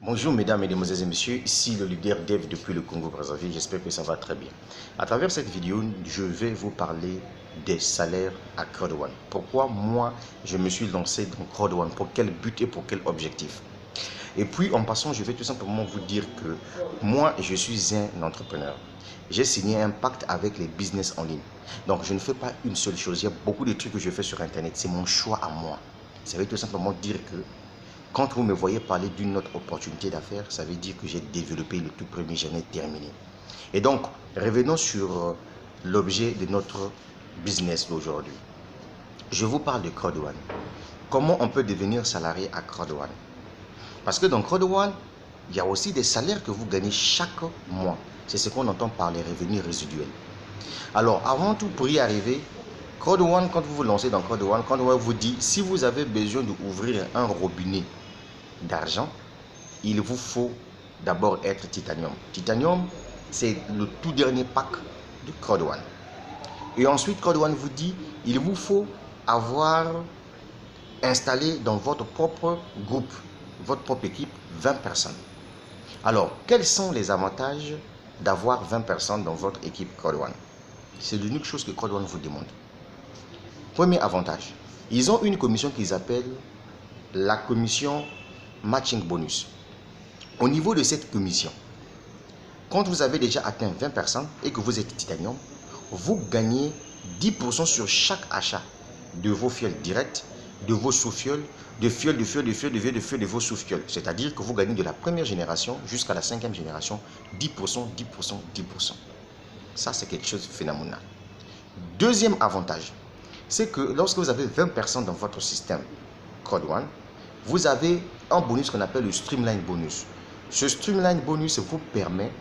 Bonjour mesdames, mesdemoiselles et messieurs, ici le leader Dev depuis le Congo-Brazzaville, j'espère que ça va très bien. À travers cette vidéo, je vais vous parler des salaires à Crowd1. Pourquoi moi, je me suis lancé dans Crowd1, pour quel but et pour quel objectif. Et puis en passant, je vais tout simplement vous dire que moi, je suis un entrepreneur. J'ai signé un pacte avec les business en ligne. Donc je ne fais pas une seule chose, il y a beaucoup de trucs que je fais sur Internet, c'est mon choix à moi. Ça veut tout simplement dire que quand vous me voyez parler d'une autre opportunité d'affaires, ça veut dire que j'ai développé le tout premier, j'en ai terminé. Et donc, revenons sur l'objet de notre business d'aujourd'hui. Je vous parle de Crowd1. Comment on peut devenir salarié à Crowd1? Parce que dans Crowd1, il y a aussi des salaires que vous gagnez chaque mois. C'est ce qu'on entend par les revenus résiduels. Alors, avant tout, pour y arriver, Crowd1, quand vous vous lancez dans Crowd1, Crowd1 vous dit, si vous avez besoin d'ouvrir un robinet d'argent, il vous faut d'abord être Titanium. Titanium, c'est le tout dernier pack de Crowd1. Et ensuite, Crowd1 vous dit, il vous faut avoir installé dans votre propre groupe, votre propre équipe, 20 personnes. Alors, quels sont les avantages d'avoir 20 personnes dans votre équipe Crowd1? C'est l'unique chose que Crowd1 vous demande. Premier avantage, ils ont une commission qu'ils appellent la commission matching bonus. Au niveau de cette commission, quand vous avez déjà atteint 20 personnes et que vous êtes Titanium, vous gagnez 10% sur chaque achat de vos fioles directes, de vos sous-fioles, de vos sous-fioles. C'est-à-dire que vous gagnez de la première génération jusqu'à la 5e génération 10%, 10%, 10%. Ça, c'est quelque chose de phénoménal. Deuxième avantage, c'est que lorsque vous avez 20 personnes dans votre système Crowd1, vous avez un bonus qu'on appelle le Streamline Bonus. Ce Streamline Bonus vous permet,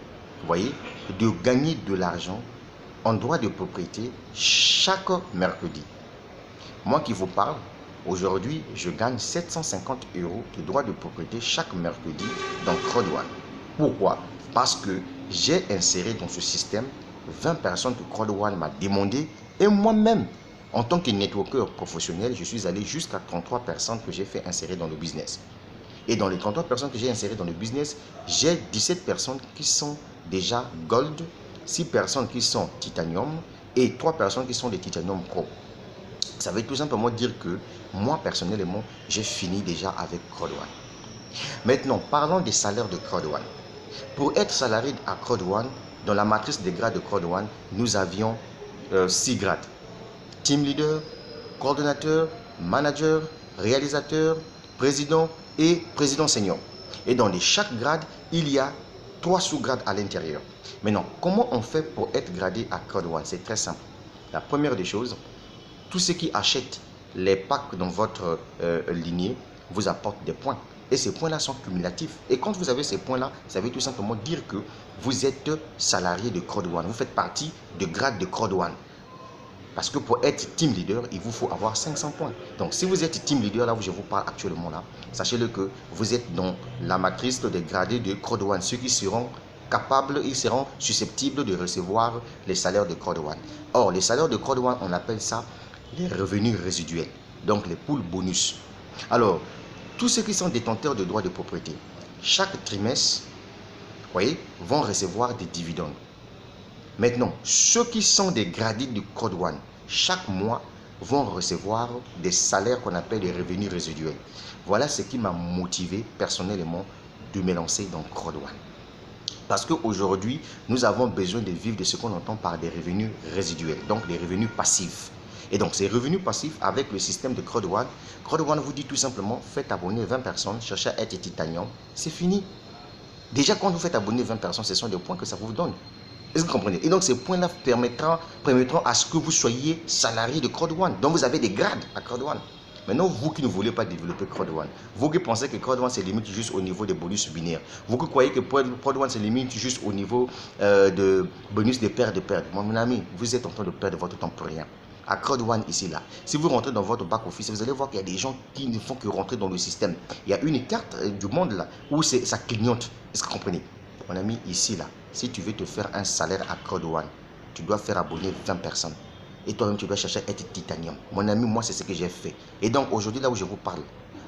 vous voyez, de gagner de l'argent en droit de propriété chaque mercredi. Moi qui vous parle, aujourd'hui, je gagne 750 € de droit de propriété chaque mercredi dans Crowd1. Pourquoi? Parce que j'ai inséré dans ce système 20 personnes que Crowd1 m'a demandé et moi-même, en tant que networker professionnel, je suis allé jusqu'à 33 personnes que j'ai fait insérer dans le business. Et dans les 33 personnes que j'ai insérées dans le business, j'ai 17 personnes qui sont déjà Gold, 6 personnes qui sont Titanium et 3 personnes qui sont des Titanium Pro. Ça veut tout simplement dire que moi, personnellement, j'ai fini déjà avec Crowd1. Maintenant, parlons des salaires de Crowd1. Pour être salarié à Crowd1, dans la matrice des grades de Crowd1, nous avions 6 grades. Team leader, coordonnateur, manager, réalisateur, président et président senior. Et dans chaque grade, il y a 3 sous-grades à l'intérieur. Maintenant, comment on fait pour être gradé à Crowd1? C'est très simple. La première des choses, tous ceux qui achètent les packs dans votre lignée vous apportent des points. Et ces points-là sont cumulatifs. Et quand vous avez ces points-là, ça veut tout simplement dire que vous êtes salarié de Crowd1. Vous faites partie du grade de Crowd1. Parce que pour être team leader, il vous faut avoir 500 points. Donc, si vous êtes team leader, là où je vous parle actuellement, là, sachez-le que vous êtes dans la matrice des gradés de Crowd1. Ceux qui seront capables, ils seront susceptibles de recevoir les salaires de Crowd1. Or, les salaires de Crowd1, on appelle ça les revenus résiduels. Donc, les pools bonus. Alors, tous ceux qui sont détenteurs de droits de propriété, chaque trimestre, vous voyez, vont recevoir des dividendes. Maintenant, ceux qui sont des gradés de Crowd1, chaque mois, vont recevoir des salaires qu'on appelle les revenus résiduels. Voilà ce qui m'a motivé personnellement de me lancer dans Crowd1. Parce qu'aujourd'hui, nous avons besoin de vivre de ce qu'on entend par des revenus résiduels, donc des revenus passifs. Et donc, ces revenus passifs, avec le système de Crowd1, Crowd1 vous dit tout simplement, faites abonner 20 personnes, cherchez à être Titanium, c'est fini. Déjà, quand vous faites abonner 20 personnes, ce sont des points que ça vous donne. Est-ce que vous comprenez? Et donc, ces points-là permettront à ce que vous soyez salarié de Crowd1. Donc, vous avez des grades à Crowd1. Maintenant, vous qui ne voulez pas développer Crowd1, vous qui pensez que Crowd1 se limite juste au niveau des bonus binaires, vous qui croyez que Crowd1 se limite juste au niveau de bonus de perte. Mon ami, vous êtes en train de perdre votre temps pour rien. À Crowd1 ici, là, si vous rentrez dans votre back-office, vous allez voir qu'il y a des gens qui ne font que rentrer dans le système. Il y a une carte du monde là où ça clignote. Est-ce que vous comprenez? Mon ami, ici, là, si tu veux te faire un salaire à Crowd1, tu dois faire abonner 20 personnes. Et toi-même, tu dois chercher à être Titanium. Mon ami, moi, c'est ce que j'ai fait. Et donc, aujourd'hui, là où je vous parle,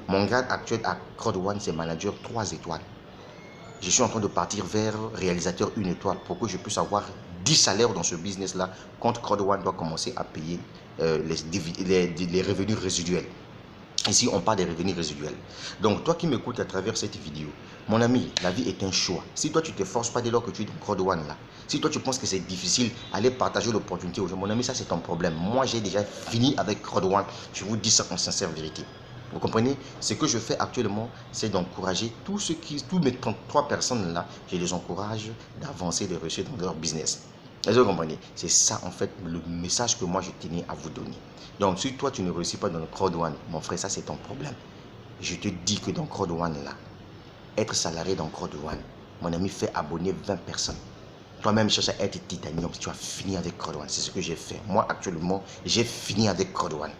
mon grade actuel à Crowd1, c'est manager 3 étoiles. je suis en train de partir vers réalisateur 1 étoile pour que je puisse avoir 10 salaires dans ce business-là. Quand Crowd One doit commencer à payer les revenus résiduels. Ici, on parle des revenus résiduels. Donc, toi qui m'écoutes à travers cette vidéo, mon ami, la vie est un choix. Si toi, tu ne te forces pas dès lors que tu es dans Crowd One là, si toi, tu penses que c'est difficile, aller partager l'opportunité aux gens, mon ami, ça, c'est ton problème. Moi, j'ai déjà fini avec Crowd One. Je vous dis ça en sincère vérité. Vous comprenez? Ce que je fais actuellement, c'est d'encourager tous mes 33 personnes là, je les encourage d'avancer, de réussir dans leur business. Est-ce que vous comprenez? C'est ça en fait le message que moi je tenais à vous donner. Donc si toi tu ne réussis pas dans le Crowd One, mon frère, ça c'est ton problème. Je te dis que dans Crowd One là, être salarié dans Crowd One, mon ami, fait abonner 20 personnes. Toi-même cherche à être titanium, tu as fini avec Crowd One. C'est ce que j'ai fait. Moi actuellement, j'ai fini avec Crowd One.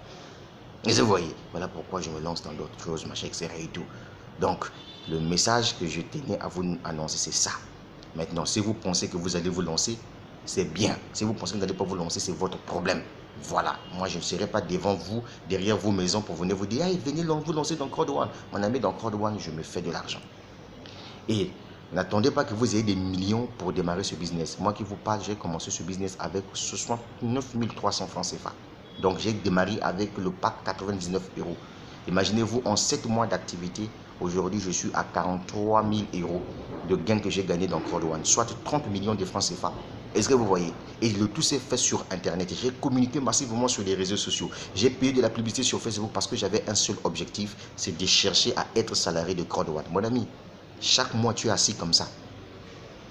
Et vous voyez, voilà pourquoi je me lance dans d'autres choses, machin, etc. et tout. Donc, le message que je tenais à vous annoncer, c'est ça. Maintenant, si vous pensez que vous allez vous lancer, c'est bien. Si vous pensez que vous n'allez pas vous lancer, c'est votre problème. Voilà. Moi, je ne serai pas devant vous, derrière vos maisons pour venir vous dire, hey, venez vous lancer dans Crowd One. Mon ami, dans Crowd One, je me fais de l'argent. Et n'attendez pas que vous ayez des millions pour démarrer ce business. Moi qui vous parle, j'ai commencé ce business avec 69 300 francs CFA. Donc j'ai démarré avec le pack 99 euros. Imaginez-vous, en 7 mois d'activité, aujourd'hui je suis à 43 000 euros de gains que j'ai gagné dans Crowd One, soit 30 millions de francs CFA. Est-ce que vous voyez? Et le tout s'est fait sur Internet. J'ai communiqué massivement sur les réseaux sociaux. J'ai payé de la publicité sur Facebook parce que j'avais un seul objectif, c'est de chercher à être salarié de Crowd One. Mon ami, chaque mois tu es assis comme ça.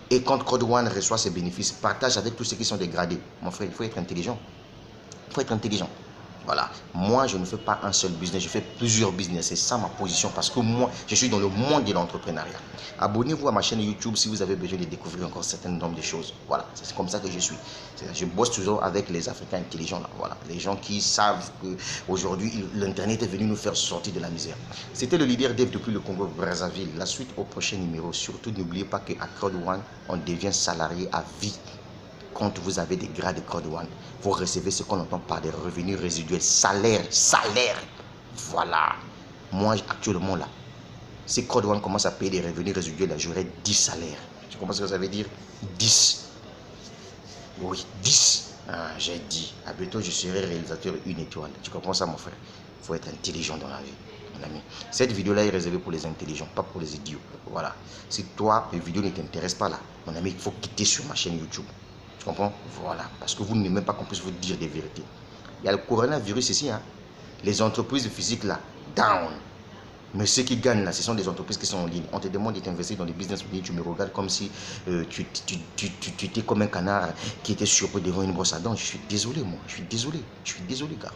Et quand Crowd One reçoit ses bénéfices, partage avec tous ceux qui sont dégradés. Mon frère, il faut être intelligent. Il faut être intelligent. Voilà. Moi, je ne fais pas un seul business, je fais plusieurs business. C'est ça ma position parce que moi, je suis dans le monde de l'entrepreneuriat. Abonnez-vous à ma chaîne YouTube si vous avez besoin de découvrir encore un certain nombre de choses. Voilà. C'est comme ça que je suis. Je bosse toujours avec les Africains intelligents. Là. Voilà. Les gens qui savent qu'aujourd'hui, l'Internet est venu nous faire sortir de la misère. C'était le leader Dev depuis le Congo Brazzaville. La suite au prochain numéro. Surtout, n'oubliez pas qu'à Crowd One, on devient salarié à vie. Quand vous avez des grades de Crowd One, vous recevez ce qu'on entend par des revenus résiduels, salaire. Voilà. Moi, actuellement, là, si Crowd One commence à payer des revenus résiduels, là, j'aurai 10 salaires. Tu comprends ce que ça veut dire? 10. Oui, 10. Ah, j'ai dit. À bientôt, je serai réalisateur 1 étoile. Tu comprends ça, mon frère? Il faut être intelligent dans la vie, mon ami. Cette vidéo-là est réservée pour les intelligents, pas pour les idiots. Voilà. Si toi, les vidéos ne t'intéressent pas là, mon ami, il faut quitter sur ma chaîne YouTube. Tu comprends? Voilà. Parce que vous n'aimez pas qu'on puisse vous dire des vérités. Il y a le coronavirus ici. Hein. Les entreprises physiques là, down. Mais ceux qui gagnent là, ce sont des entreprises qui sont en ligne. On te demande de t'investir dans des business en ligne. Tu me regardes comme si tu étais comme un canard qui était surpris devant une brosse à dents. Je suis désolé, moi. Je suis désolé, gars.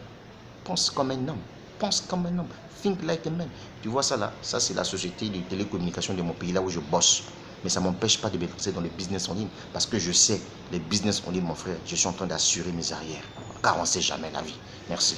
Pense comme un homme. Pense comme un homme. Think like a man. Tu vois ça là? Ça, c'est la société de télécommunication de mon pays, là où je bosse. Mais ça ne m'empêche pas de me lancer dans le business en ligne. Parce que je sais, les business en ligne, mon frère, je suis en train d'assurer mes arrières. Car on ne sait jamais la vie. Merci.